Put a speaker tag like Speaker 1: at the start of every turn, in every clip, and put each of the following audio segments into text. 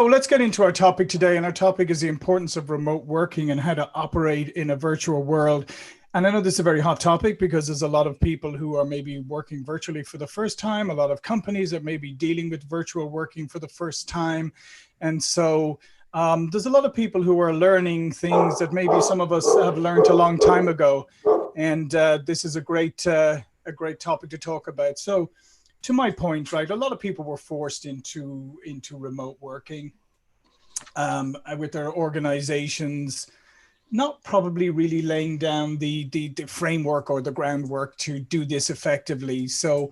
Speaker 1: So let's get into our topic today. And our topic is the importance of remote working and how to operate in a virtual world. And I know this is a very hot topic because there's a lot of people who are maybe working virtually for the first time, a lot of companies that may be dealing with virtual working for the first time. And so there's a lot of people who are learning things that maybe some of us have learned a long time ago. And this is a great topic to talk about. So to my point, right, a lot of people were forced into remote working with their organizations, not probably really laying down the framework or the groundwork to do this effectively. So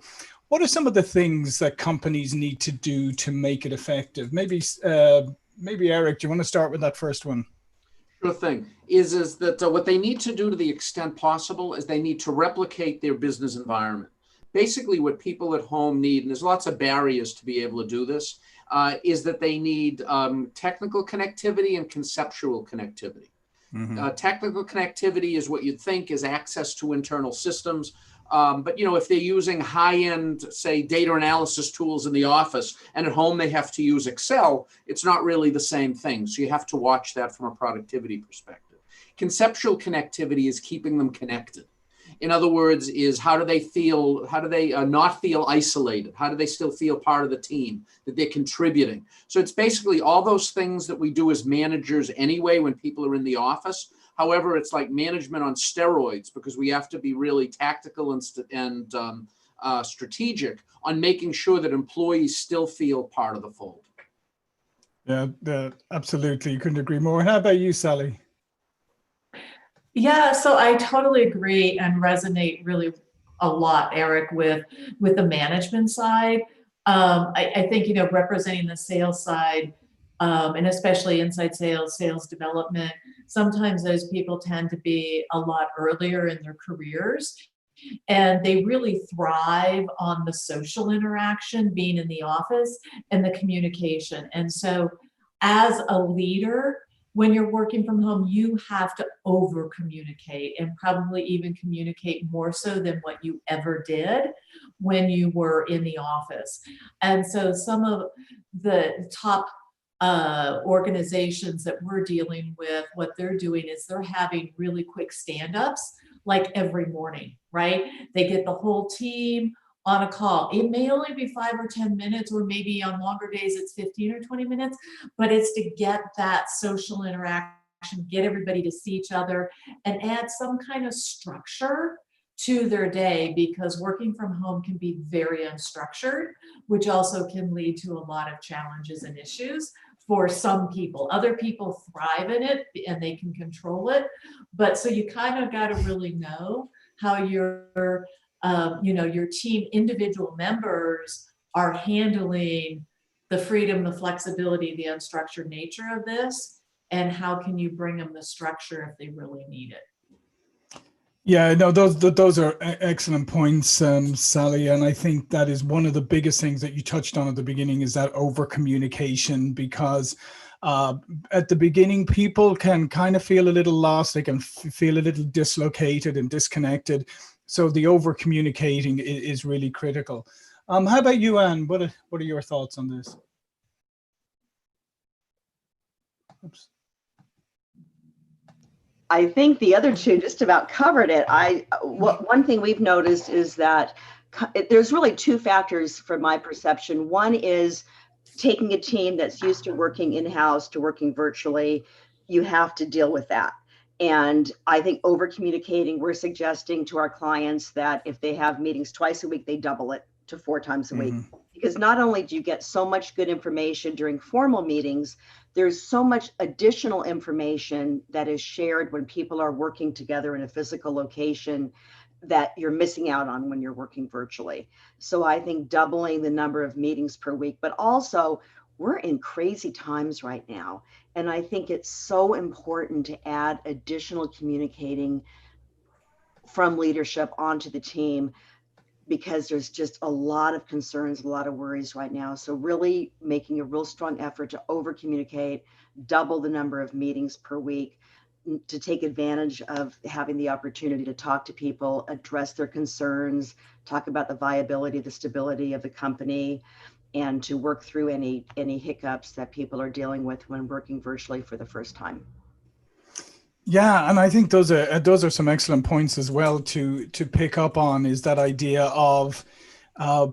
Speaker 1: what are some of the things that companies need to do to make it effective? Maybe Eric, do you want to start with that first one?
Speaker 2: Sure thing. Is that what they need to do to the extent possible is they need to replicate their business environment. Basically, what people at home need, and there's lots of barriers to be able to do this, is that they need technical connectivity and conceptual connectivity. Technical connectivity is what you'd think is access to internal systems. But if they're using high-end, say, data analysis tools in the office, and at home they have to use Excel, it's not really the same thing. So you have to watch that from a productivity perspective. Conceptual connectivity is keeping them connected. In other words, is how do they feel? How do they not feel isolated? How do they still feel part of the team, that they're contributing? So it's basically all those things that we do as managers anyway when people are in the office. However, it's like management on steroids because we have to be really tactical and strategic on making sure that employees still feel part of the fold.
Speaker 1: Yeah, absolutely. You couldn't agree more. How about you, Sally?
Speaker 3: Yeah, so I totally agree and resonate really a lot, Eric, with the management side. I think, representing the sales side, and especially inside sales, sales development, sometimes those people tend to be a lot earlier in their careers. And they really thrive on the social interaction, being in the office and the communication. And so as a leader, when you're working from home, you have to over communicate and probably even communicate more so than what you ever did when you were in the office. And so some of the top organizations that we're dealing with, what they're doing is they're having really quick stand-ups like every morning, right? They get the whole team on a call. It may only be 5 or 10 minutes, or maybe on longer days it's 15 or 20 minutes, but it's to get that social interaction, get everybody to see each other, and add some kind of structure to their day, because working from home can be very unstructured, which also can lead to a lot of challenges and issues for some people. Other people thrive in it and they can control it. But so you kind of got to really know how your team individual members are handling the freedom, the flexibility, the unstructured nature of this, and how can you bring them the structure if they really need it.
Speaker 1: Yeah, no, those are excellent points, Sally. And I think that is one of the biggest things that you touched on at the beginning, is that over communication, because at the beginning, people can kind of feel a little lost. They can feel a little dislocated and disconnected. So the over communicating is really critical. How about you, Anne? What are your thoughts on this? Oops.
Speaker 4: I think the other two just about covered it. One thing we've noticed is that there's really two factors from my perception. One is taking a team that's used to working in-house to working virtually. You have to deal with that. And I think over communicating, we're suggesting to our clients that if they have meetings twice a week, they double it to 4 times a week. Because not only do you get so much good information during formal meetings, there's so much additional information that is shared when people are working together in a physical location that you're missing out on when you're working virtually. So I think doubling the number of meetings per week, but also we're in crazy times right now. And I think it's so important to add additional communicating from leadership onto the team, because there's just a lot of concerns, a lot of worries right now. So really making a real strong effort to over communicate, double the number of meetings per week, to take advantage of having the opportunity to talk to people, address their concerns, talk about the viability, the stability of the company, and to work through any hiccups that people are dealing with when working virtually for the first time.
Speaker 1: Yeah, and I think those are some excellent points as well to pick up on, is that idea of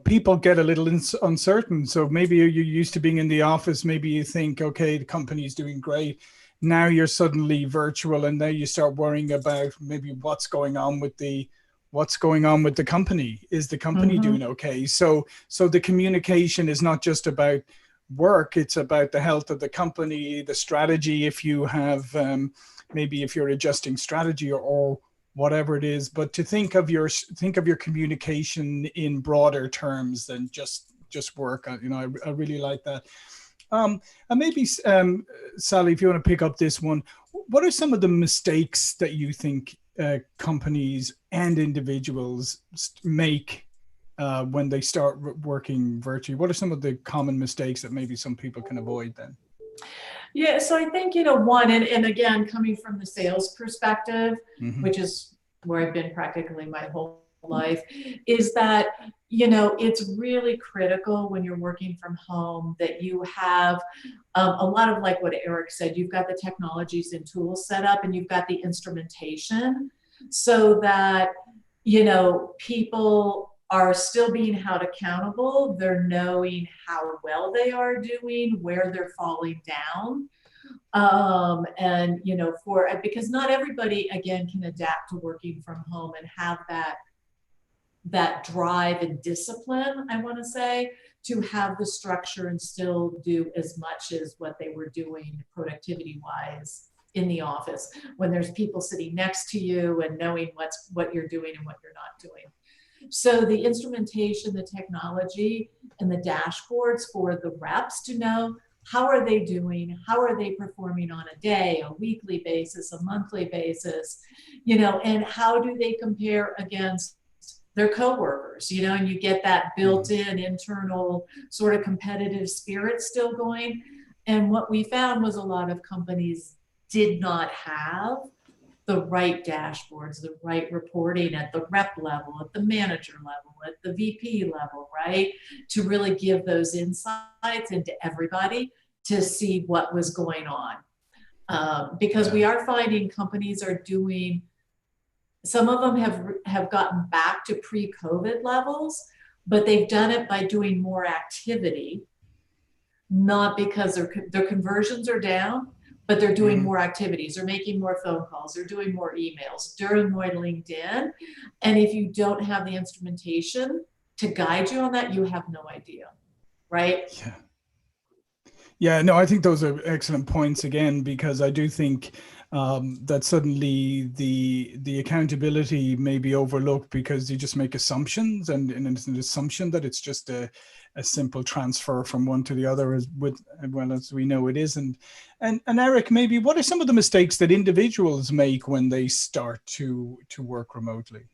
Speaker 1: people get a little uncertain. So maybe you're used to being in the office. Maybe you think, okay, the company's doing great. Now you're suddenly virtual, and now you start worrying about maybe what's going on with the company. Is the company doing okay? So the communication is not just about work. It's about the health of the company, the strategy, if you have maybe if you're adjusting strategy or whatever it is, but to think of your communication in broader terms than just work. I really like that. And maybe Sally, if you want to pick up this one, what are some of the mistakes that you think companies and individuals make when they start working virtually? What are some of the common mistakes that maybe some people can avoid then?
Speaker 3: Yeah, so I think, one, and again, coming from the sales perspective, which is where I've been practically my whole life, is that, it's really critical when you're working from home that you have a lot of, like what Eric said, you've got the technologies and tools set up, and you've got the instrumentation, so that, people are still being held accountable. They're knowing how well they are doing, where they're falling down. And, because not everybody, again, can adapt to working from home and have that drive and discipline, I want to say, to have the structure and still do as much as what they were doing productivity wise in the office, when there's people sitting next to you and knowing what you're doing and what you're not doing. So the instrumentation, the technology, and the dashboards for the reps to know how are they doing, how are they performing on a day, a weekly basis, a monthly basis, and how do they compare against their coworkers, and you get that built-in internal sort of competitive spirit still going. And what we found was a lot of companies did not have the right dashboards, the right reporting at the rep level, at the manager level, at the VP level, right? To really give those insights into everybody to see what was going on. Because we are finding companies are doing, some of them have gotten back to pre-COVID levels, but they've done it by doing more activity, not because their conversions are down, but they're doing more activities, they're making more phone calls, they're doing more emails, doing more LinkedIn. And if you don't have the instrumentation to guide you on that, you have no idea, right?
Speaker 1: Yeah, no, I think those are excellent points again, because I do think that suddenly the accountability may be overlooked because you just make assumptions, and it's an assumption that it's just a simple transfer from one to the other, as well as we know it isn't. And Eric, maybe what are some of the mistakes that individuals make when they start to work remotely?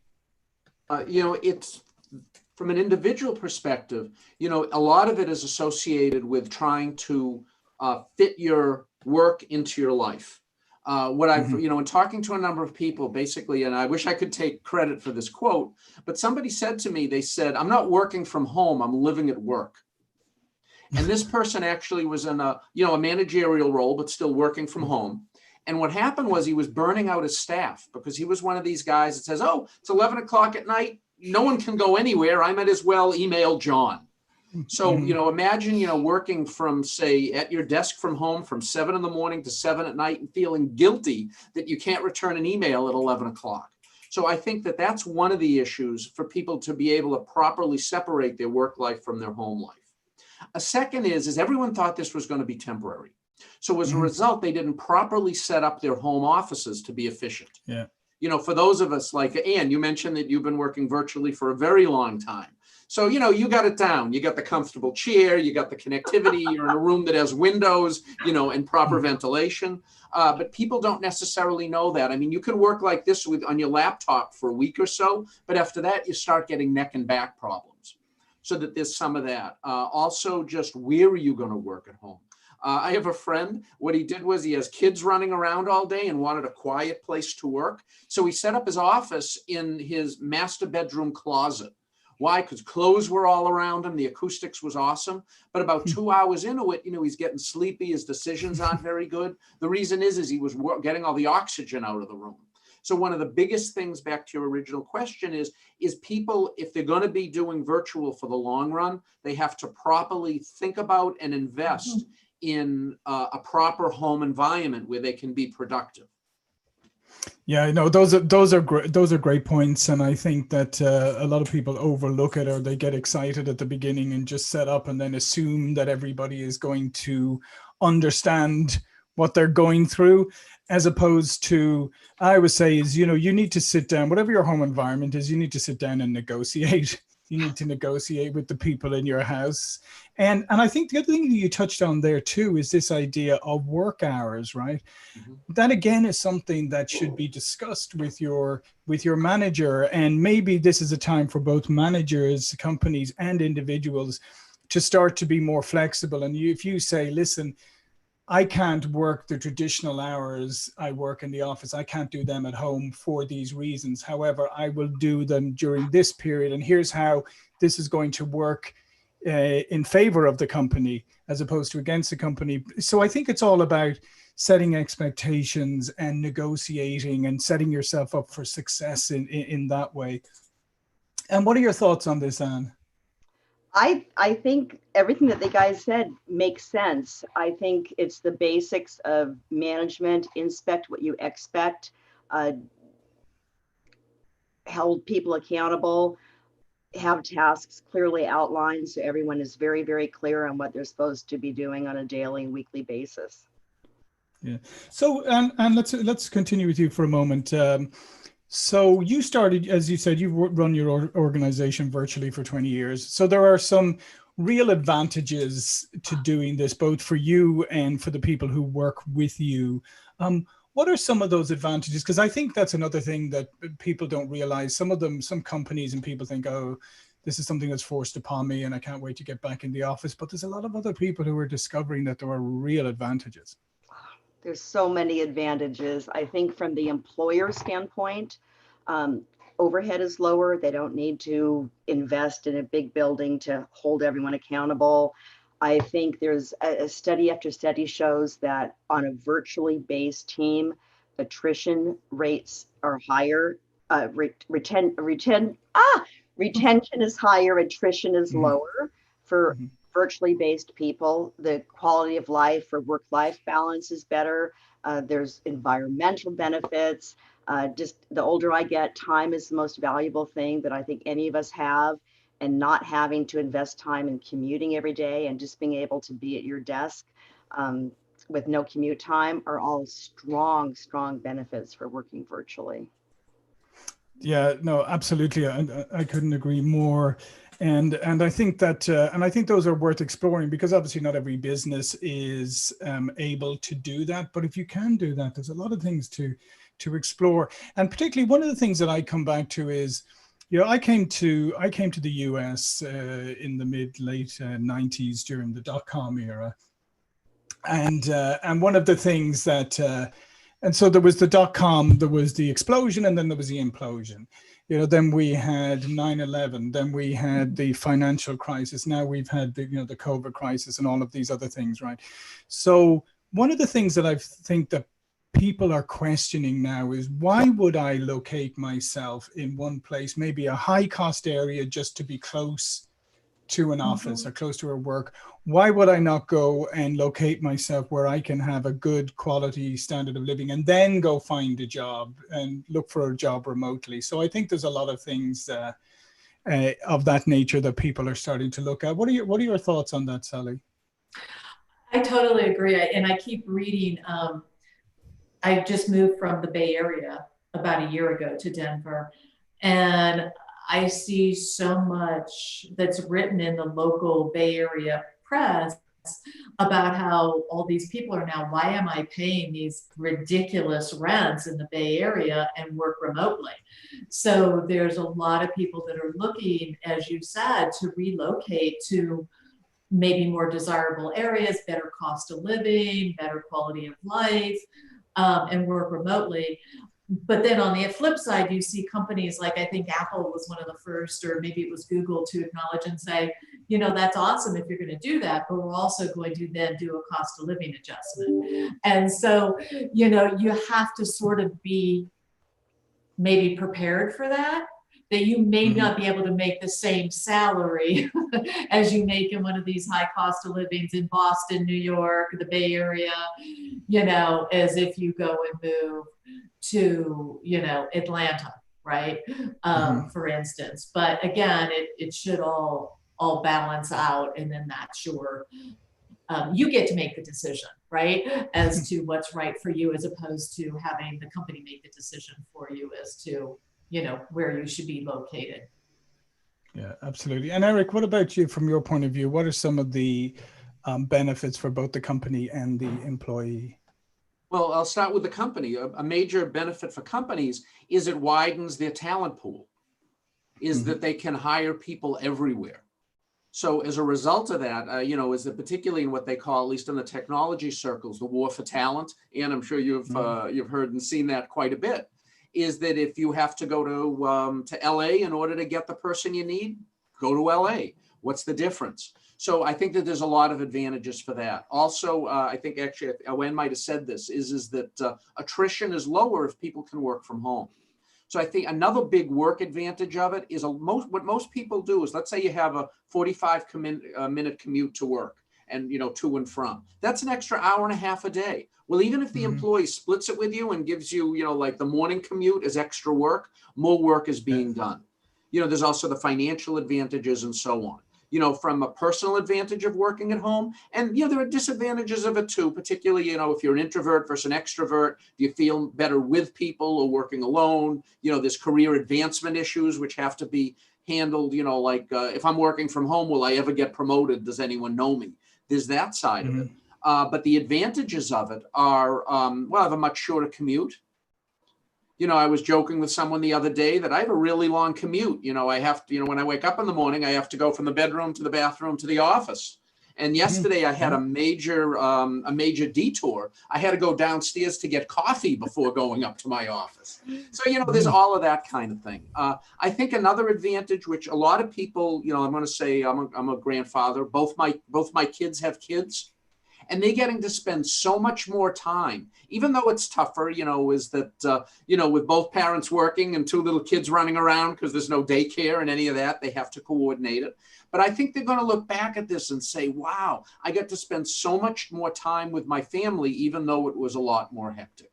Speaker 2: It's from an individual perspective, a lot of it is associated with trying to fit your work into your life. What I've, in talking to a number of people, basically, and I wish I could take credit for this quote, but somebody said to me, they said, "I'm not working from home, I'm living at work." And this person actually was in a managerial role, but still working from home. And what happened was he was burning out his staff, because he was one of these guys that says, "Oh, it's 11 o'clock at night. No one can go anywhere. I might as well email John." So, imagine, working from, say, at your desk from home from 7 in the morning to 7 at night and feeling guilty that you can't return an email at 11 o'clock. So I think that that's one of the issues for people to be able to properly separate their work life from their home life. A second is everyone thought this was going to be temporary. So as a result, they didn't properly set up their home offices to be efficient.
Speaker 1: Yeah.
Speaker 2: For those of us like Ann, you mentioned that you've been working virtually for a very long time. So, you got it down. You got the comfortable chair, you got the connectivity, you're in a room that has windows, and proper ventilation. But people don't necessarily know that. I mean, you can work like this on your laptop for a week or so, but after that, you start getting neck and back problems. So that there's some of that. Also, just where are you going to work at home? I have a friend, what he did was he has kids running around all day and wanted a quiet place to work. So he set up his office in his master bedroom closet, Why? Because clothes were all around him. The acoustics was awesome. But about 2 hours into it, he's getting sleepy. His decisions aren't very good. The reason is he was getting all the oxygen out of the room. So one of the biggest things, back to your original question, is people, if they're going to be doing virtual for the long run, they have to properly think about and invest in a proper home environment where they can be productive.
Speaker 1: Yeah, no, those are great. Those are great points, and I think that a lot of people overlook it, or they get excited at the beginning and just set up and then assume that everybody is going to understand what they're going through, as opposed to, I would say, is you need to sit down. Whatever your home environment is, you need to sit down and negotiate. You need to negotiate with the people in your house. And I think the other thing that you touched on there too is this idea of work hours, right? Mm-hmm. That again is something that should be discussed with your manager. And maybe this is a time for both managers, companies, and individuals to start to be more flexible. And if you say, listen, I can't work the traditional hours I work in the office. I can't do them at home for these reasons. However, I will do them during this period. And here's how this is going to work in favor of the company as opposed to against the company. So I think it's all about setting expectations and negotiating and setting yourself up for success in that way. And what are your thoughts on this, Anne?
Speaker 4: I think everything that the guys said makes sense. I think it's the basics of management, inspect what you expect, hold people accountable, have tasks clearly outlined so everyone is very, very clear on what they're supposed to be doing on a daily and weekly basis.
Speaker 1: Yeah. So, and let's continue with you for a moment. So you started, as you said, you've run your organization virtually for 20 years. So there are some real advantages to doing this, both for you and for the people who work with you. What are some of those advantages? Because I think that's another thing that people don't realize. Some companies and people think, oh, this is something that's forced upon me and I can't wait to get back in the office. But there's a lot of other people who are discovering that there are real advantages.
Speaker 4: There's so many advantages. I think from the employer standpoint, overhead is lower. They don't need to invest in a big building to hold everyone accountable. I think there's a study after study shows that on a virtually based team, attrition rates are higher. Retention is higher, attrition is lower for virtually based people. The quality of life for work-life balance is better. There's environmental benefits. Just the older I get, time is the most valuable thing that I think any of us have, and not having to invest time in commuting every day and just being able to be at your desk with no commute time are all strong, strong benefits for working virtually.
Speaker 1: Yeah, no, absolutely. I couldn't agree more. And I think that, and I think those are worth exploring, because obviously not every business is able to do that. But if you can do that, there's a lot of things to explore. And particularly one of the things that I come back to is, I came to the US in the late 90s during the .com era. And one of the things that, and so there was the .com, there was the explosion, and then there was the implosion. Then we had 9/11, then we had the financial crisis. Now we've had the COVID crisis and all of these other things, right? So one of the things that I think that people are questioning now is, why would I locate myself in one place, maybe a high cost area, just to be close to an office or close to a work? Why would I not go and locate myself where I can have a good quality standard of living and then go find a job and look for a job remotely? So I think there's a lot of things of that nature that people are starting to look at. What are your thoughts on that, Sally?
Speaker 3: I totally agree. And I keep reading. I just moved from the Bay Area about a year ago to Denver, and I see so much that's written in the local Bay Area press about how all these people are now, why am I paying these ridiculous rents in the Bay Area and work remotely? So there's a lot of people that are looking, as you said, to relocate to maybe more desirable areas, better cost of living, better quality of life, and work remotely. But then on the flip side, you see companies like, I think Apple was one of the first, or maybe it was Google, to acknowledge and say, you know, that's awesome if you're going to do that, but we're also going to then do a cost of living adjustment. And so, you know, you have to sort of be maybe prepared for that you may not be able to make the same salary as you make in one of these high cost of livings in Boston, New York, the Bay Area, you know, as if you go and move to, you know, Atlanta, right? For instance. But again, it should all balance out, and then that's your you get to make the decision, right, as to what's right for you, as opposed to having the company make the decision for you as to, you know, where you should be located.
Speaker 1: Yeah, absolutely. And Eric, what about you from your point of view? What are some of the benefits for both the company and the employee?
Speaker 2: Well, I'll start with the company. A major benefit for companies is it widens their talent pool, is that they can hire people everywhere. So as a result of that, you know, is that particularly in what they call, at least in the technology circles, the war for talent, and I'm sure you've heard and seen that quite a bit, is that if you have to go to LA in order to get the person you need, go to LA. What's the difference? So I think that there's a lot of advantages for that. Also, I think actually, Owen might have said this, is that attrition is lower if people can work from home. So I think another big work advantage of it is what most people do is, let's say you have a 45-minute commute to work and, you know, to and from. That's an extra hour and a half a day. Well, even if the employee splits it with you and gives you, you know, like the morning commute as extra work, more work is being done. You know, there's also the financial advantages and so on. You know, from a personal advantage of working at home. And, you know, there are disadvantages of it too, particularly, you know, if you're an introvert versus an extrovert, do you feel better with people or working alone? You know, there's career advancement issues which have to be handled, you know, like if I'm working from home, will I ever get promoted? Does anyone know me? There's that side of it. But the advantages of it are, well, I have a much shorter commute. You know, I was joking with someone the other day that I have a really long commute. You know, I have to, you know, when I wake up in the morning, I have to go from the bedroom to the bathroom to the office. And yesterday I had a major detour. I had to go downstairs to get coffee before going up to my office. So, you know, there's all of that kind of thing. I think another advantage, which a lot of people, you know, I'm going to say I'm a grandfather. Both my kids have kids. And they're getting to spend so much more time, even though it's tougher, you know, is that, you know, with both parents working and two little kids running around because there's no daycare and any of that, they have to coordinate it. But I think they're going to look back at this and say, wow, I get to spend so much more time with my family, even though it was a lot more hectic.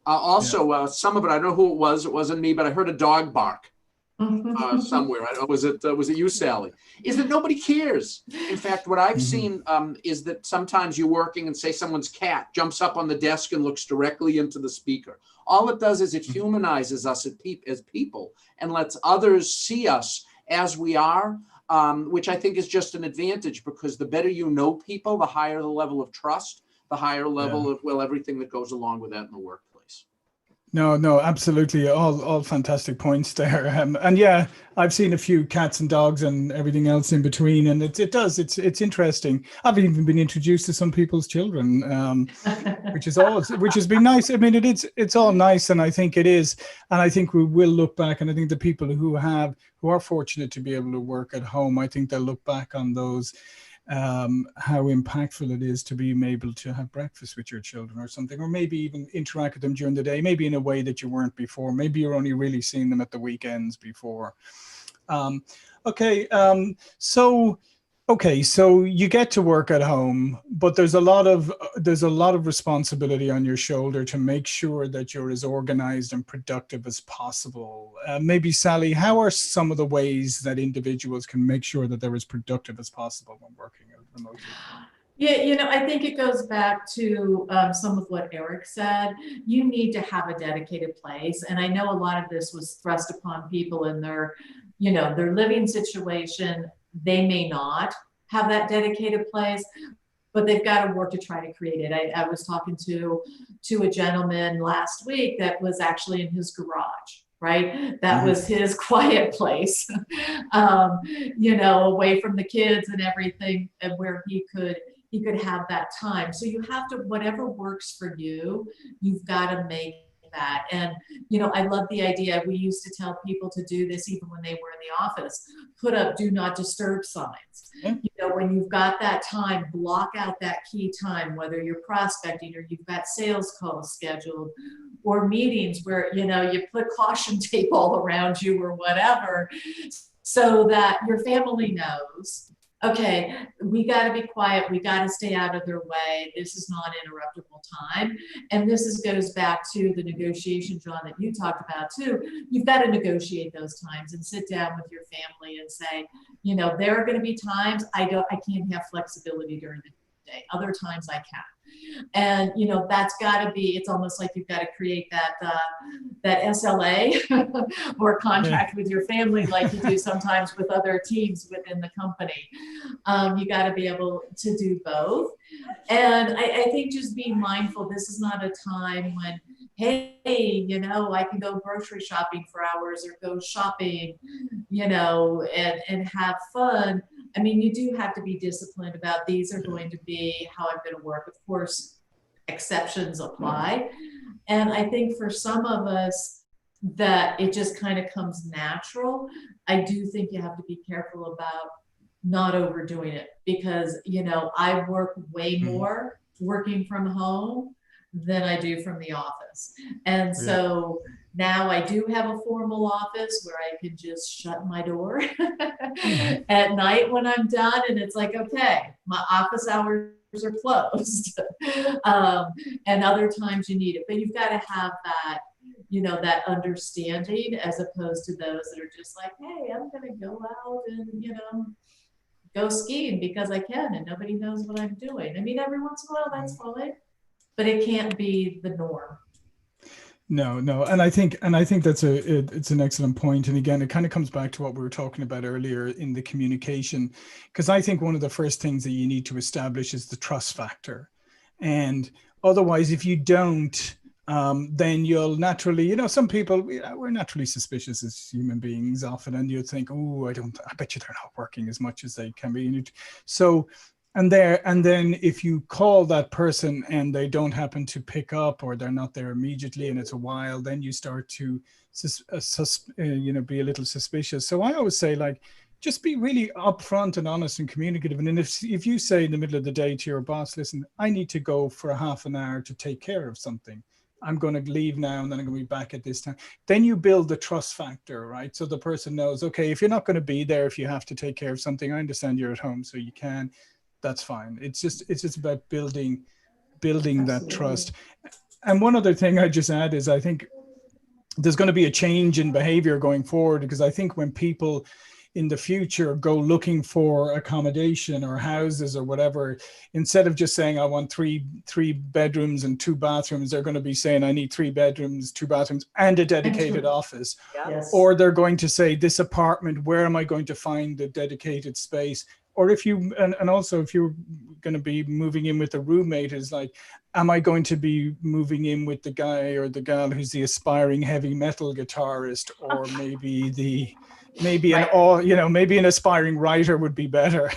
Speaker 2: Some of it, I don't know who it was. It wasn't me, but I heard a dog bark. Somewhere. I don't know, was it you, Sally? Is that nobody cares. In fact, what I've seen is that sometimes you're working and say someone's cat jumps up on the desk and looks directly into the speaker. All it does is it humanizes us as people and lets others see us as we are, which I think is just an advantage, because the better you know people, the higher the level of trust, the higher level of, well, everything that goes along with that in the workplace.
Speaker 1: No, absolutely. All fantastic points there. And yeah, I've seen a few cats and dogs and everything else in between. And it's interesting. I've even been introduced to some people's children, which has been nice. I mean, it's all nice. And I think it is. And I think we will look back. And I think the people who are fortunate to be able to work at home, I think they'll look back on those, how impactful it is to be able to have breakfast with your children or something, or maybe even interact with them during the day, maybe in a way that you weren't before. Maybe you're only really seeing them at the weekends before. So you get to work at home, but there's a lot of responsibility on your shoulder to make sure that you're as organized and productive as possible. Maybe Sally, how are some of the ways that individuals can make sure that they're as productive as possible when working remotely?
Speaker 3: Yeah, you know, I think it goes back to some of what Eric said. You need to have a dedicated place. And I know a lot of this was thrust upon people in their living situation. They may not have that dedicated place, but they've got to work to try to create it. I was talking to a gentleman last week that was actually in his garage, right? That was his quiet place, away from the kids and everything, and where he could have that time. So you have to, whatever works for you, you've got to make that. And, you know, I love the idea. We used to tell people to do this even when they were in the office, put up do not disturb signs. You know, when you've got that time, block out that key time, whether you're prospecting or you've got sales calls scheduled or meetings where, you know, you put caution tape all around you or whatever, so that your family knows, okay, we got to be quiet. We got to stay out of their way. This is not interruptible time. And this goes back to the negotiation, John, that you talked about too. You've got to negotiate those times and sit down with your family and say, you know, there are going to be times I can't have flexibility during the day. Other times I can. And, you know, that's got to be, it's almost like you've got to create that SLA or contract with your family, like you do sometimes with other teams within the company. You got to be able to do both. And I think just being mindful, this is not a time when, hey, you know, I can go grocery shopping for hours or go shopping, you know, and have fun. I mean, you do have to be disciplined about these are going to be how I'm going to work. Of course, exceptions apply. And I think for some of us that it just kind of comes natural. I do think you have to be careful about not overdoing it because, you know, I work way more working from home than I do from the office. And so now I do have a formal office where I can just shut my door at night when I'm done. And it's like, okay, my office hours are closed. And other times you need it, but you've got to have that, you know, that understanding as opposed to those that are just like, hey, I'm going to go out and, you know, go skiing because I can and nobody knows what I'm doing. I mean, every once in a while that's fine, but it can't be the norm.
Speaker 1: No, and I think that's it's an excellent point. And again, it kind of comes back to what we were talking about earlier in the communication, because I think one of the first things that you need to establish is the trust factor. And otherwise, if you don't, then you'll naturally, you know, some people, we're naturally suspicious as human beings often, and you think, oh, I bet you they're not working as much as they can be. So, and then if you call that person and they don't happen to pick up or they're not there immediately and it's a while, then you start to, you know, be a little suspicious. So I always say, like, just be really upfront and honest and communicative. And then if you say in the middle of the day to your boss, listen, I need to go for a half an hour to take care of something. I'm going to leave now and then I'm going to be back at this time. Then you build the trust factor, right? So the person knows, okay, if you're not going to be there, if you have to take care of something, I understand you're at home, so you can. That's fine. It's just about building that trust. And one other thing I just add is I think there's going to be a change in behavior going forward, because I think when people in the future go looking for accommodation or houses or whatever, instead of just saying I want three bedrooms and 2 bathrooms, they're going to be saying I need 3 bedrooms, 2 bathrooms and a dedicated office.
Speaker 3: Yes.
Speaker 1: Or they're going to say, this apartment, where am I going to find the dedicated space? Or if you, and also if you're going to be moving in with a roommate, is like, am I going to be moving in with the guy or the gal who's the aspiring heavy metal guitarist, or maybe an aspiring writer would be better.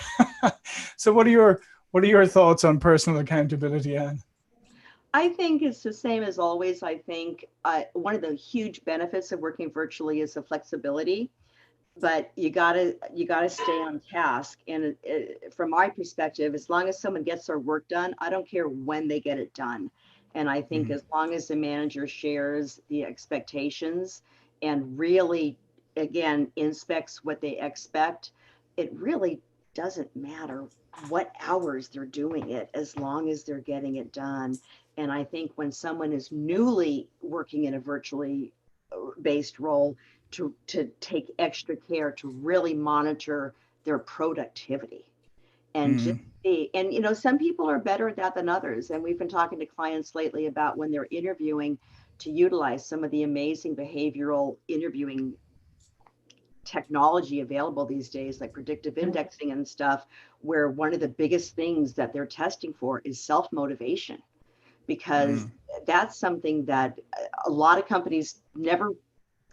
Speaker 1: So what are your thoughts on personal accountability, Anne?
Speaker 4: I think it's the same as always. I think one of the huge benefits of working virtually is the flexibility. But you gotta stay on task. And from my perspective, as long as someone gets their work done, I don't care when they get it done. And I think as long as the manager shares the expectations and really, again, inspects what they expect, it really doesn't matter what hours they're doing it, as long as they're getting it done. And I think when someone is newly working in a virtually based role, to take extra care to really monitor their productivity and just see. And, you know, some people are better at that than others. And we've been talking to clients lately about when they're interviewing to utilize some of the amazing behavioral interviewing technology available these days, like predictive indexing and stuff, where one of the biggest things that they're testing for is self-motivation, because that's something that a lot of companies never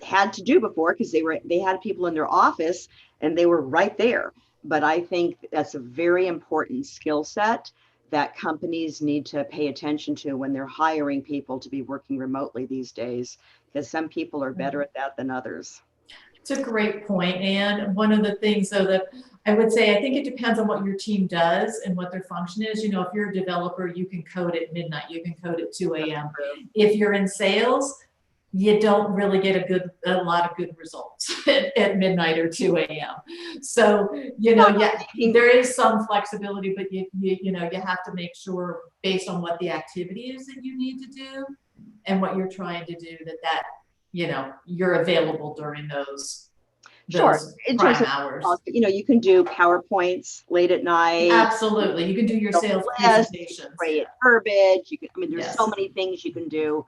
Speaker 4: had to do before, because they had people in their office and they were right there. But I think that's a very important skill set that companies need to pay attention to when they're hiring people to be working remotely these days, because some people are better at that than others.
Speaker 3: It's a great point. And one of the things, though, that I would say, I think it depends on what your team does and what their function is. You know, if you're a developer, you can code at midnight, you can code at 2 a.m. If you're in sales, you don't really get a lot of good results at midnight or 2 a.m. So, you know, yeah, there is some flexibility, but you know, you have to make sure, based on what the activity is that you need to do and what you're trying to do, that you know, you're available during those
Speaker 4: Sure. In terms of
Speaker 3: hours.
Speaker 4: You know, you can do PowerPoints late at night.
Speaker 3: Absolutely. You can do your sales presentations.
Speaker 4: Create verbiage. You can, I mean, there's
Speaker 3: Yes.
Speaker 4: so many things you can do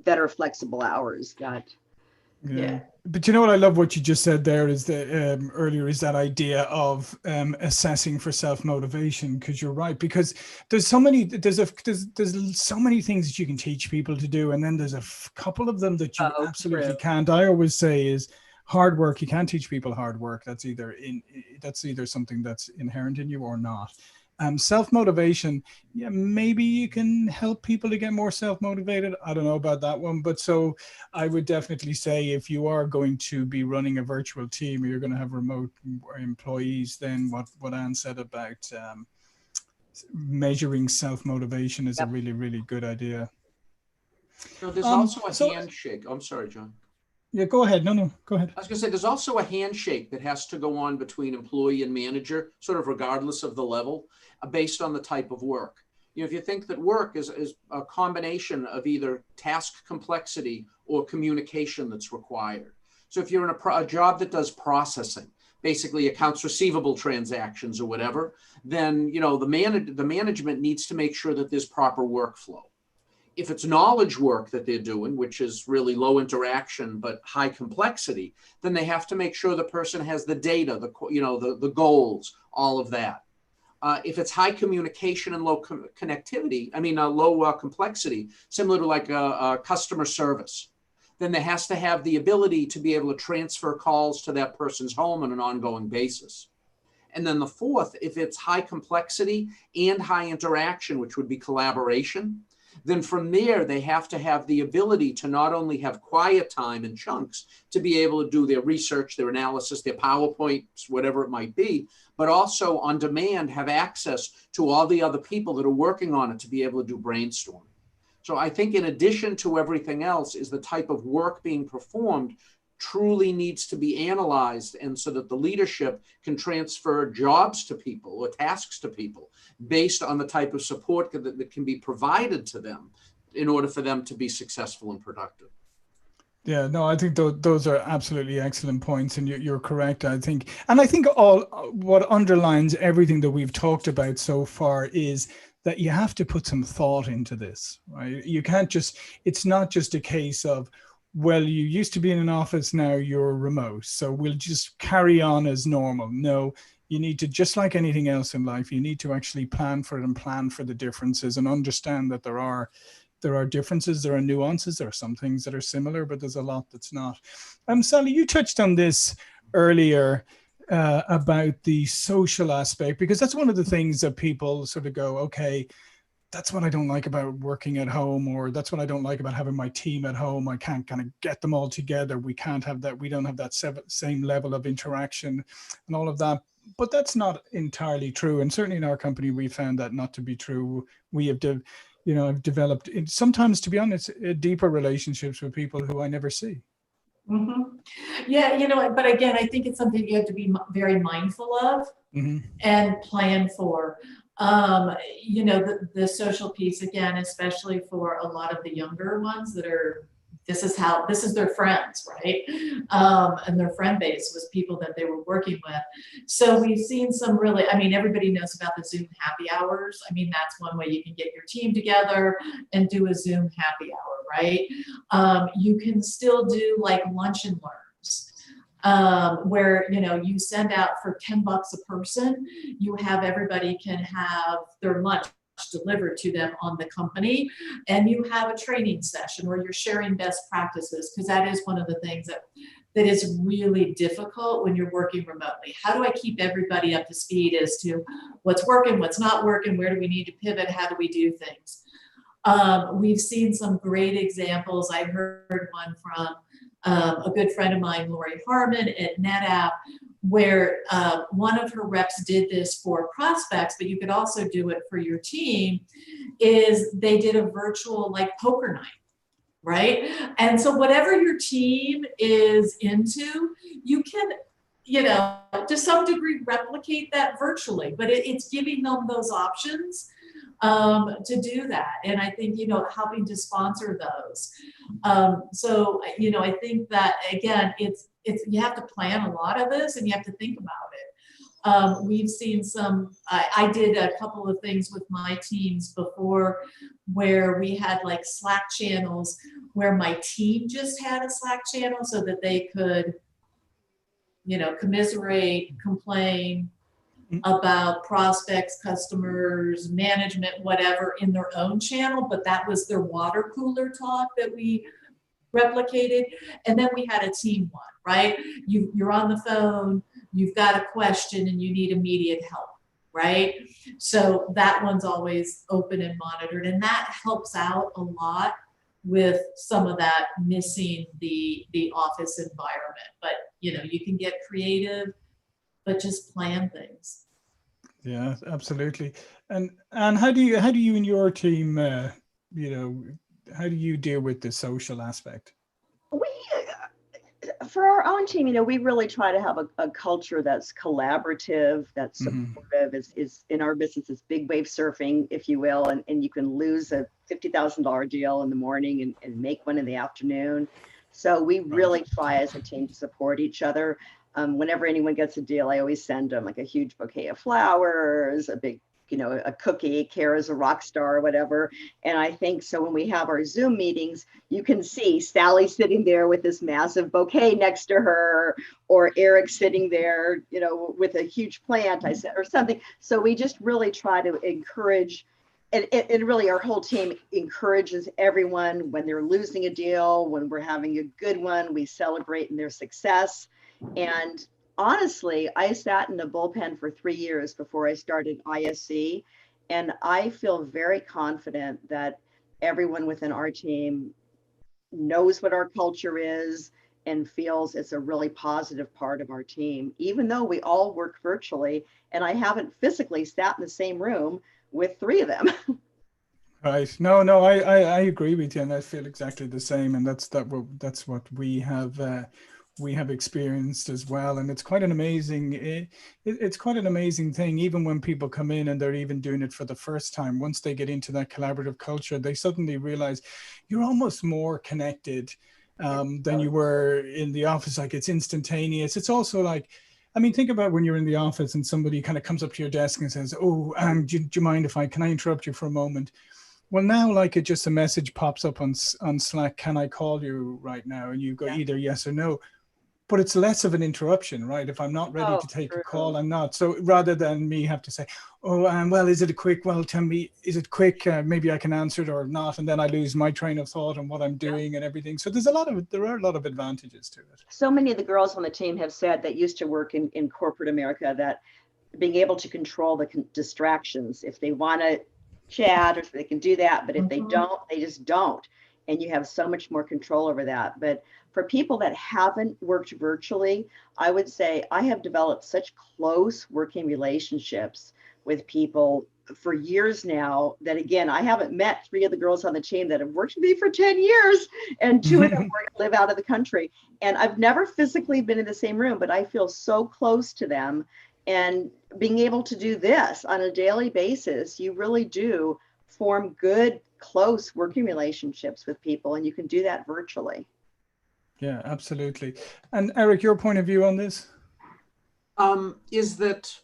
Speaker 4: that are flexible hours that.
Speaker 3: Yeah.
Speaker 1: But you know what I love what you just said there is that earlier is that idea of assessing for self-motivation, because you're right, because there's so many there's so many things that you can teach people to do, and then there's a couple of them that you absolutely can't. I always say is hard work. You can't teach people hard work. That's either something that's inherent in you or not. Self-motivation, yeah, maybe you can help people to get more self-motivated. I don't know about that one, but so I would definitely say if you are going to be running a virtual team or you're going to have remote employees, then what Anne said about measuring self-motivation is a really, really good idea.
Speaker 2: So there's also a handshake. I'm sorry, John.
Speaker 1: Yeah, go ahead. No, go ahead.
Speaker 2: I was going to say, there's also a handshake that has to go on between employee and manager, sort of regardless of the level, based on the type of work. You know, if you think that work is a combination of either task complexity or communication that's required. So if you're in a job that does processing, basically accounts receivable transactions or whatever, then, you know, the management needs to make sure that there's proper workflow. If it's knowledge work that they're doing, which is really low interaction but high complexity, then they have to make sure the person has the data, the goals, all of that. If it's high communication and low connectivity, low complexity, similar to like a customer service, then there has to have the ability to be able to transfer calls to that person's home on an ongoing basis. And then the fourth, if it's high complexity and high interaction, which would be collaboration, then from there, they have to have the ability to not only have quiet time in chunks to be able to do their research, their analysis, their PowerPoints, whatever it might be, but also on demand have access to all the other people that are working on it to be able to do brainstorming. So I think in addition to everything else is the type of work being performed truly needs to be analyzed, and so that the leadership can transfer jobs to people or tasks to people based on the type of support that can be provided to them in order for them to be successful and productive.
Speaker 1: Yeah, no, I think those are absolutely excellent points, and you're correct. I think all what underlines everything that we've talked about so far is that you have to put some thought into this, right? You can't just, it's not just a case of, well, you used to be in an office, now you're remote, so we'll just carry on as normal. No, you need to, just like anything else in life, you need to actually plan for it and plan for the differences and understand that there are differences, there are nuances, there are some things that are similar, but there's a lot that's not. Sally, you touched on this earlier about the social aspect, because that's one of the things that people sort of go, okay, that's what I don't like about working at home, or that's what I don't like about having my team at home. I can't kind of get them all together. We can't have that. We don't have that same level of interaction and all of that. But that's not entirely true. And certainly in our company, we found that not to be true. We have, I've developed, sometimes, to be honest, deeper relationships with people who I never see.
Speaker 3: Mm-hmm. Yeah, but again, I think it's something you have to be very mindful of and plan for. The social piece, again, especially for a lot of the younger ones that are, this is their friends, right? And their friend base was people that they were working with. So we've seen some really, everybody knows about the Zoom happy hours. That's one way you can get your team together and do a Zoom happy hour, right? You can still do like lunch and learns. Where you send out for $10 a person, you have everybody can have their lunch delivered to them on the company, and you have a training session where you're sharing best practices, because that is one of the things that that is really difficult when you're working remotely. How do I keep everybody up to speed as to what's working, what's not working, where do we need to pivot, how do we do things? We've seen some great examples. I heard one from a good friend of mine, Lori Harmon at NetApp, where one of her reps did this for prospects, but you could also do it for your team, is they did a virtual like poker night. Right. And so whatever your team is into, you can, to some degree replicate that virtually, but it's giving them those options to do that. And I think, helping to sponsor those. So, I think that, again, it's you have to plan a lot of this and you have to think about it. We've seen some, I did a couple of things with my teams before where we had like Slack channels where my team just had a Slack channel so that they could, commiserate, complain about prospects, customers, management, whatever in their own channel, but that was their water cooler talk that we replicated. And then we had a team one, right? You're on the phone, you've got a question and you need immediate help, right? So that one's always open and monitored, and that helps out a lot with some of that missing the office environment. But you can get creative, but just plan things.
Speaker 1: Yeah, absolutely. And how do you and your team, how do you deal with the social aspect?
Speaker 4: For our own team, we really try to have a culture that's collaborative, that's supportive. Is in our business, it's big wave surfing, if you will, and you can lose a $50,000 deal in the morning and make one in the afternoon. So we really try as a team to support each other. Whenever anyone gets a deal, I always send them like a huge bouquet of flowers, a big, a cookie, Kara's a rock star or whatever. And I think so when we have our Zoom meetings, you can see Sally sitting there with this massive bouquet next to her, or Eric sitting there, with a huge plant, I said, or something. So we just really try to encourage, and really our whole team encourages everyone when they're losing a deal, when we're having a good one, we celebrate in their success. And honestly, I sat in the bullpen for 3 years before I started ISC, and I feel very confident that everyone within our team knows what our culture is and feels it's a really positive part of our team, even though we all work virtually, and I haven't physically sat in the same room with 3 of them.
Speaker 1: Right. No, I agree with you, and I feel exactly the same, and that's what we have experienced as well. And it's quite an amazing it's quite an amazing thing, even when people come in and they're even doing it for the first time. Once they get into that collaborative culture, they suddenly realize you're almost more connected than you were in the office. Like, it's instantaneous. It's also like, I mean, think about when you're in the office and somebody kind of comes up to your desk and says, "Oh, do you mind if can I interrupt you for a moment?" Well, now, like, it just a message pops up on Slack, "Can I call you right now?" And you go either yes or no. But it's less of an interruption, right? If I'm not ready to take a call, I'm not. So rather than me have to say, "Oh, well, is it a quick? Well, tell me, is it quick? Maybe I can answer it or not," and then I lose my train of thought and what I'm doing and everything. So there are a lot of advantages to it.
Speaker 4: So many of the girls on the team have said that used to work in corporate America that being able to control the distractions, if they want to chat, or they can do that, but if they don't, they just don't. And you have so much more control over that. But for people that haven't worked virtually, I would say I have developed such close working relationships with people for years now that, again, I haven't met 3 of the girls on the team that have worked with me for 10 years, and 2 of them live out of the country. And I've never physically been in the same room, but I feel so close to them. And being able to do this on a daily basis, you really do form good, close working relationships with people, and you can do that virtually.
Speaker 1: Yeah, absolutely. And Eric, your point of view on this?
Speaker 2: Is that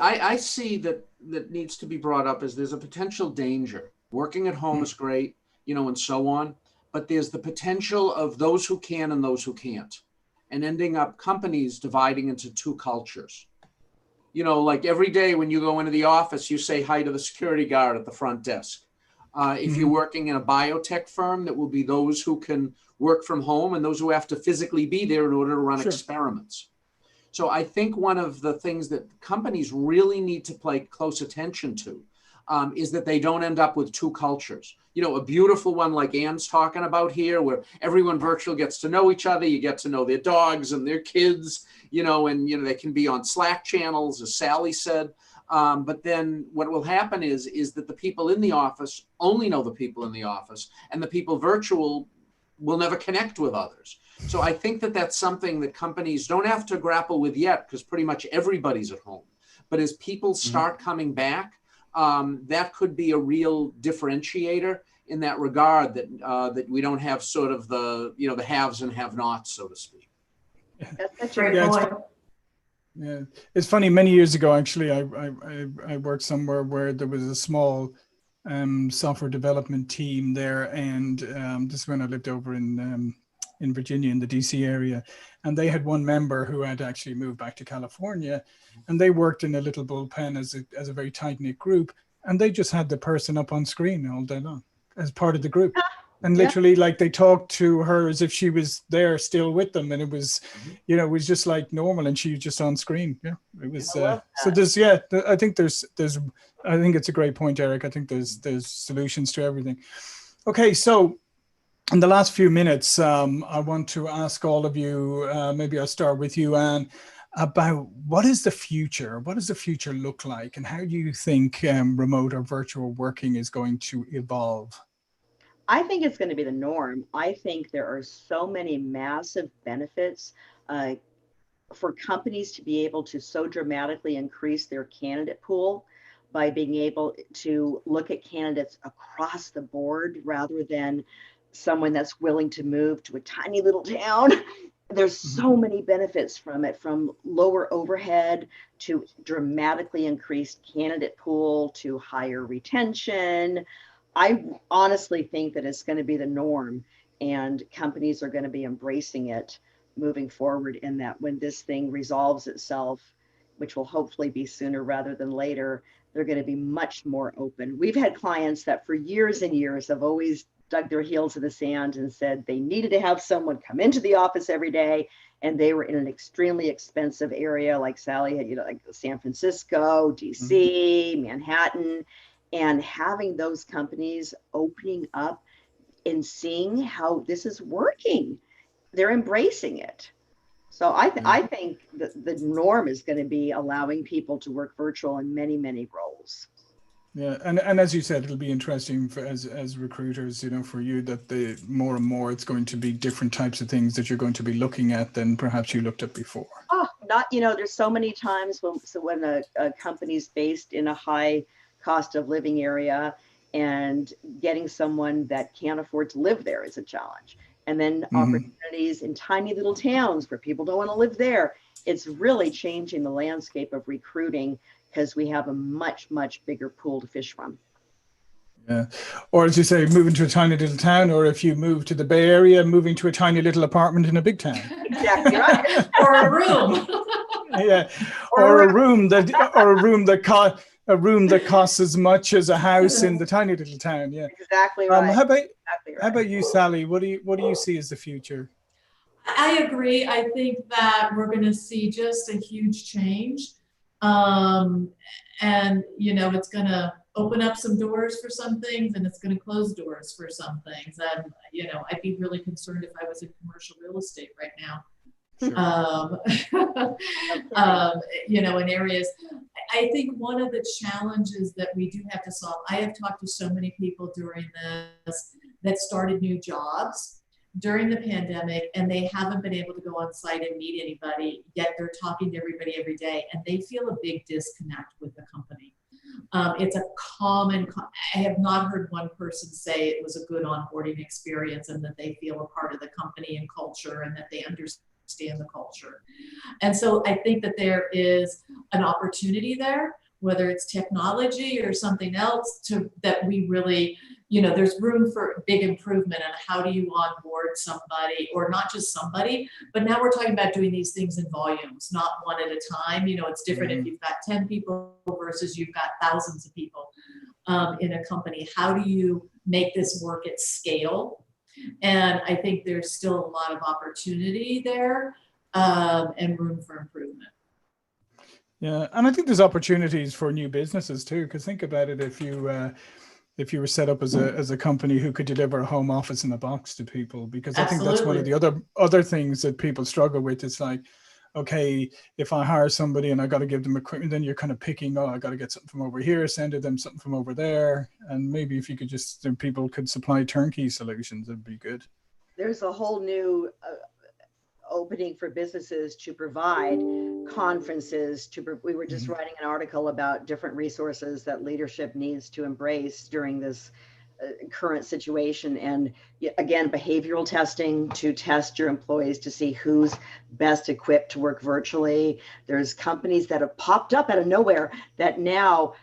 Speaker 2: I see that needs to be brought up is there's a potential danger. Working at home is great, and so on, but there's the potential of those who can and those who can't, and ending up companies dividing into 2 cultures. Like every day when you go into the office, you say hi to the security guard at the front desk. If you're working in a biotech firm, that will be those who can work from home and those who have to physically be there in order to run experiments. So I think one of the things that companies really need to pay close attention to is that they don't end up with two cultures. You know, a beautiful one like Ann's talking about here, where everyone virtual gets to know each other. You get to know their dogs and their kids, you know, and, you know, they can be on Slack channels, as Sally said. But then what will happen is that the people in the office only know the people in the office, and the people virtual will never connect with others. So I think that that's something that companies don't have to grapple with yet, because pretty much everybody's at home. But as people start coming back, that could be a real differentiator in that regard, that that we don't have sort of the, you know, the haves and have-nots, so to speak.
Speaker 3: That's a great point.
Speaker 1: Yeah, it's funny. Many years ago, actually, I worked somewhere where there was a small software development team there, and this is when I lived over in Virginia, in the DC area, and they had one member who had actually moved back to California, and they worked in a little bullpen as a very tight-knit group, and they just had the person up on screen all day long as part of the group. And literally, like, they talked to her as if she was there still with them, and it was, you know, it was just like normal, and she was just on screen. Yeah, it was. So there's, I think I think it's a great point, Eric. I think there's solutions to everything. Okay, so in the last few minutes, I want to ask all of you. Maybe I'll start with you, Anne, about what is the future? What does the future look like, and how do you think remote or virtual working is going to evolve?
Speaker 4: I think it's going to be the norm. I think there are so many massive benefits for companies to be able to so dramatically increase their candidate pool by being able to look at candidates across the board rather than someone that's willing to move to a tiny little town. There's so many benefits from it, from lower overhead to dramatically increased candidate pool to higher retention. I honestly think that it's going to be the norm, and companies are going to be embracing it moving forward, in that when this thing resolves itself, which will hopefully be sooner rather than later, they're going to be much more open. We've had clients that for years and years have always dug their heels in the sand and said they needed to have someone come into the office every day, and they were in an extremely expensive area like Sally had, you know, like San Francisco, DC, Manhattan. And having those companies opening up and seeing how this is working, they're embracing it. So I think the norm is going to be allowing people to work virtual in many, many roles.
Speaker 1: Yeah, and as you said, it'll be interesting for, as recruiters, you know, for you, that the more and more it's going to be different types of things that you're going to be looking at than perhaps you looked at before.
Speaker 4: Oh, not, you know, there's so many times when a company's based in a high cost of living area, and getting someone that can't afford to live there is a challenge. And then opportunities in tiny little towns where people don't want to live there. It's really changing the landscape of recruiting, because we have a much, much bigger pool to fish from.
Speaker 1: Yeah. Or as you say, moving to a tiny little town, or if you move to the Bay Area, moving to a tiny little apartment in a big town.
Speaker 4: Exactly right.
Speaker 3: Or a room.
Speaker 1: Yeah. Or a room that costs as much as a house in the tiny little town. Yeah.
Speaker 4: Exactly right.
Speaker 1: How about you, Sally? What do you see as the future?
Speaker 3: I agree. I think that we're going to see just a huge change. And, you know, it's going to open up some doors for some things, and it's going to close doors for some things. And, you know, I'd be really concerned if I was in commercial real estate right now.
Speaker 1: Sure.
Speaker 3: You know, in areas, I think one of the challenges that we do have to solve, I have talked to so many people during this that started new jobs during the pandemic, and they haven't been able to go on site and meet anybody, yet they're talking to everybody every day, and they feel a big disconnect with the company. It's a common, I have not heard one person say it was a good onboarding experience and that they feel a part of the company and culture and that they understand the culture. And so I think that there is an opportunity there, whether it's technology or something else, that we really, you know, there's room for big improvement on how do you onboard somebody, or not just somebody, but now we're talking about doing these things in volumes, not one at a time. You know, it's different if you've got 10 people versus you've got thousands of people. in a company? How do you make this work at scale? And I think there's still a lot of opportunity there, and room for improvement.
Speaker 1: Yeah, and I think there's opportunities for new businesses too. Because think about it, if you were set up as a company who could deliver a home office in a box to people, because I think that's one of the other things that people struggle with. It's like, okay, if I hire somebody and I got to give them equipment, then you're kind of picking, oh, I got to get something from over here, send to them something from over there. And maybe if you could just, people could supply turnkey solutions, it'd be good.
Speaker 4: There's a whole new opening for businesses to provide conferences. We were just writing an article about different resources that leadership needs to embrace during this current situation. And again, behavioral testing to test your employees to see who's best equipped to work virtually. There's companies that have popped up out of nowhere that now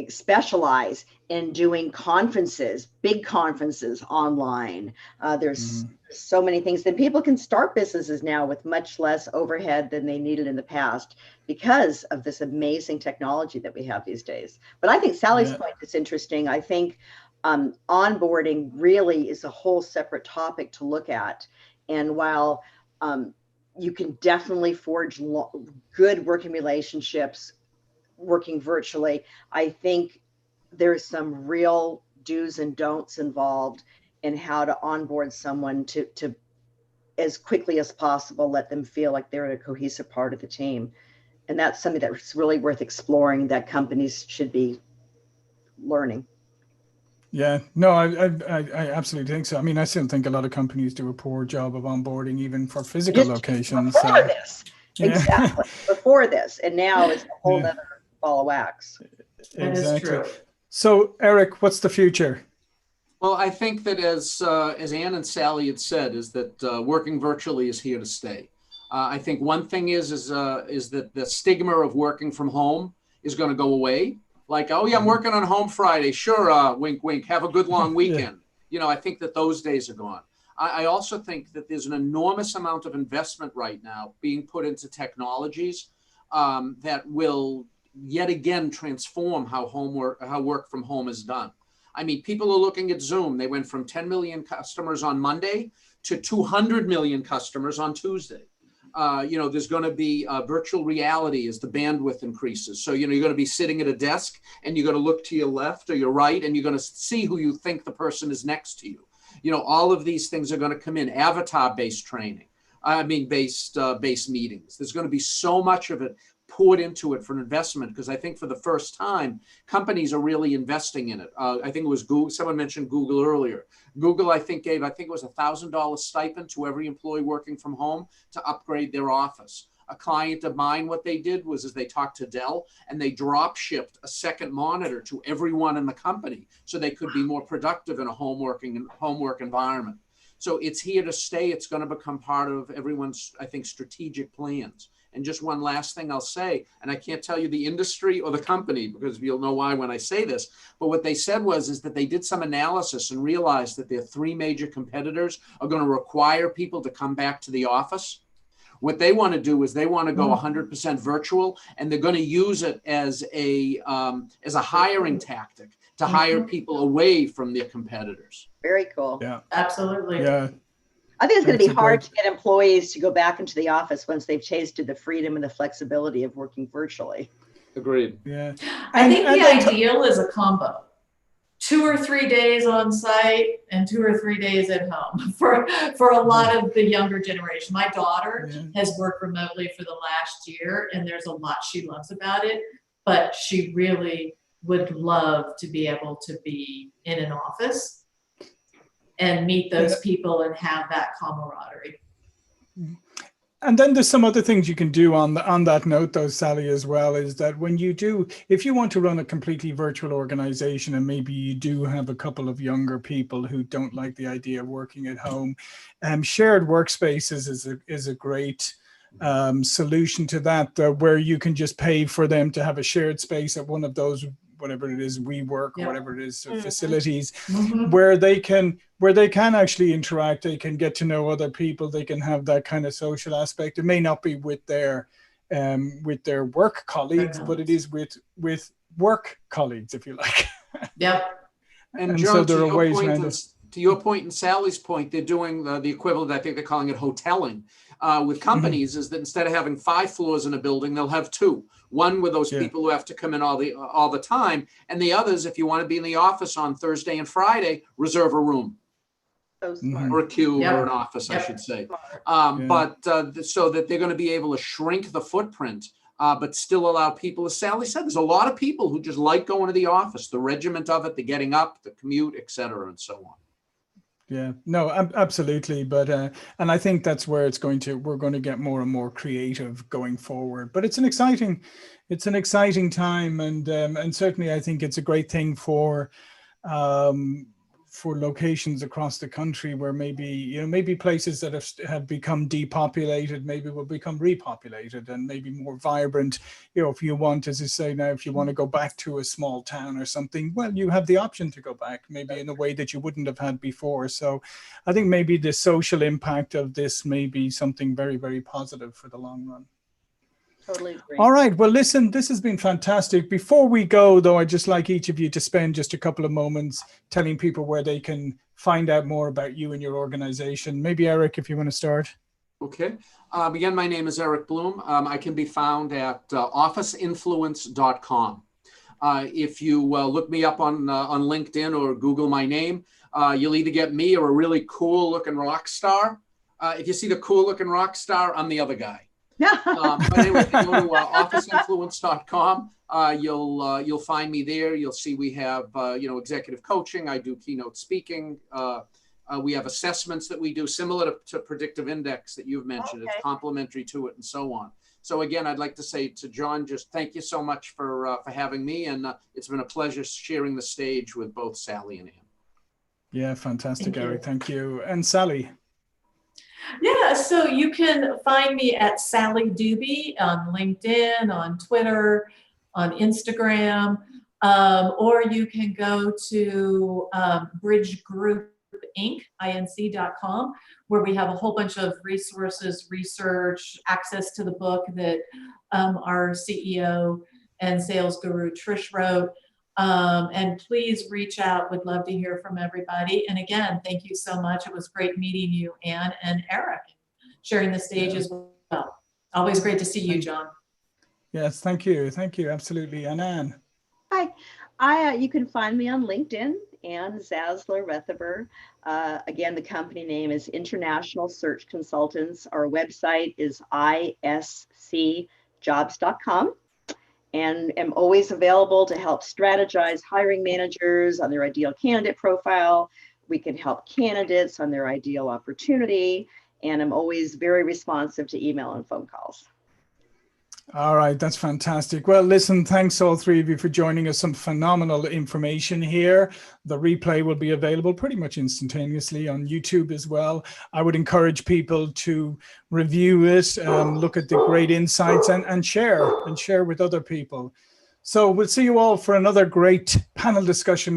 Speaker 4: specialize in doing conferences, big conferences online. There's so many things. Then people can start businesses now with much less overhead than they needed in the past because of this amazing technology that we have these days. But I think Sally's point is interesting. I think onboarding really is a whole separate topic to look at. And while you can definitely forge good working relationships working virtually, I think there's some real do's and don'ts involved in how to onboard someone to as quickly as possible, let them feel like they're a cohesive part of the team. And that's something that's really worth exploring, that companies should be learning.
Speaker 1: Yeah, no, I absolutely think so. I mean, I still think a lot of companies do a poor job of onboarding, even for physical locations.
Speaker 4: Before this, exactly, before this. And now it's a whole other ball of wax.
Speaker 1: Exactly. So, Eric, what's the future?
Speaker 2: Well, I think that as Ann and Sally had said, is that working virtually is here to stay. I think one thing is that the stigma of working from home is going to go away. Like, oh yeah, I'm working on home Friday. Sure, wink, wink. Have a good long weekend. You know, I think that those days are gone. I also think that there's an enormous amount of investment right now being put into technologies that will yet again transform how work from home is done. I mean, people are looking at Zoom. They went from 10 million customers on Monday to 200 million customers on Tuesday. There's going to be virtual reality as the bandwidth increases. So, you're going to be sitting at a desk and you're going to look to your left or your right and you're going to see who you think the person is next to you. All of these things are going to come in. Avatar-based training. Based meetings. There's going to be so much of it poured into it for an investment, because I think for the first time, companies are really investing in it. I think it was Google. Someone mentioned Google earlier. Google, I think it was $1,000 stipend to every employee working from home to upgrade their office. A client of mine, what they did was they talked to Dell and they drop shipped a second monitor to everyone in the company so they could be more productive in a homework environment. So it's here to stay. It's going to become part of everyone's, I think, strategic plans. And just one last thing I'll say, and I can't tell you the industry or the company because you'll know why when I say this, but what they said is that they did some analysis and realized that their three major competitors are going to require people to come back to the office. What they want to do is they want to go 100% virtual, and they're going to use it as a hiring tactic to hire people away from their competitors.
Speaker 4: Very cool.
Speaker 1: Yeah,
Speaker 3: Absolutely.
Speaker 1: Yeah.
Speaker 4: I think it's going to be hard to get employees to go back into the office once they've tasted the freedom and the flexibility of working virtually.
Speaker 2: Agreed.
Speaker 1: Yeah.
Speaker 3: I think the ideal is a combo. 2 or 3 days on site and 2 or 3 days at home for a lot of the younger generation. My daughter has worked remotely for the last year, and there's a lot she loves about it, but she really would love to be able to be in an office and meet those people and have that camaraderie.
Speaker 1: And then there's some other things you can do on that note, though, Sally, as well, is that if you want to run a completely virtual organization and maybe you do have a couple of younger people who don't like the idea of working at home, shared workspaces is a great solution to that, where you can just pay for them to have a shared space at one of those, whatever it is, WeWork, or whatever it is, facilities, where they can actually interact. They can get to know other people. They can have that kind of social aspect. It may not be with their work colleagues, but it is with work colleagues, if you like.
Speaker 3: Yep.
Speaker 2: And
Speaker 1: so
Speaker 2: John,
Speaker 1: there are ways around it.
Speaker 2: to your point and Sally's point, they're doing the equivalent, I think they're calling it hoteling with companies, is that instead of having 5 floors in a building, they'll have 2. One with those people who have to come in all the time, and the others, if you want to be in the office on Thursday and Friday, reserve a room.
Speaker 4: So smart.
Speaker 2: Or a cube or an office, I should say. But so that they're going to be able to shrink the footprint, but still allow people, as Sally said, there's a lot of people who just like going to the office, the regiment of it, the getting up, the commute, et cetera, and so on.
Speaker 1: Yeah, no, absolutely. But, and I think that's where we're going to get more and more creative going forward, but it's an exciting time. And certainly I think it's a great thing for locations across the country where maybe places that have become depopulated, maybe will become repopulated and maybe more vibrant. If you want, as you say now, if you want to go back to a small town or something, well, you have the option to go back maybe in a way that you wouldn't have had before. So I think maybe the social impact of this may be something very, very positive for the long run.
Speaker 4: Totally agree.
Speaker 1: All right. Well, listen, this has been fantastic. Before we go, though, I'd just like each of you to spend just a couple of moments telling people where they can find out more about you and your organization. Maybe Eric, if you want to start.
Speaker 2: Okay. Again, my name is Eric Bloom. I can be found at officeinfluence.com. If you look me up on LinkedIn or Google my name, you'll either get me or a really cool looking rock star. If you see the cool looking rock star, I'm the other guy. But anyway, if you go to officeinfluence.com, you'll find me there. You'll see we have executive coaching. I do keynote speaking. We have assessments that we do similar to predictive index that you've mentioned. It's complementary to it and so on. So again, I'd like to say to John, just thank you so much for having me, and it's been a pleasure sharing the stage with both Sally and Ann. Yeah,
Speaker 1: fantastic, Eric. Thank you. And Sally.
Speaker 3: Yeah, so you can find me at Sally Duby on LinkedIn, on Twitter, on Instagram, or you can go to bridgegroupinc.com, where we have a whole bunch of resources, research, access to the book that our CEO and sales guru Trish wrote. And please reach out. Would love to hear from everybody. And again, thank you so much. It was great meeting you, Ann and Eric, sharing the stage as well. Always great to see you, John.
Speaker 1: Yes, thank you. Thank you. Absolutely. And Ann.
Speaker 4: Hi. You can find me on LinkedIn, Ann Zaslow-Rethaber. Again, the company name is International Search Consultants. Our website is iscjobs.com. And am always available to help strategize hiring managers on their ideal candidate profile. We can help candidates on their ideal opportunity. And I'm always very responsive to email and phone calls.
Speaker 1: All right, that's fantastic. Well, listen, thanks all three of you for joining us. Some phenomenal information here. The replay will be available pretty much instantaneously on YouTube as well. I would encourage people to review it, look at the great insights and share with other people. So we'll see you all for another great panel discussion.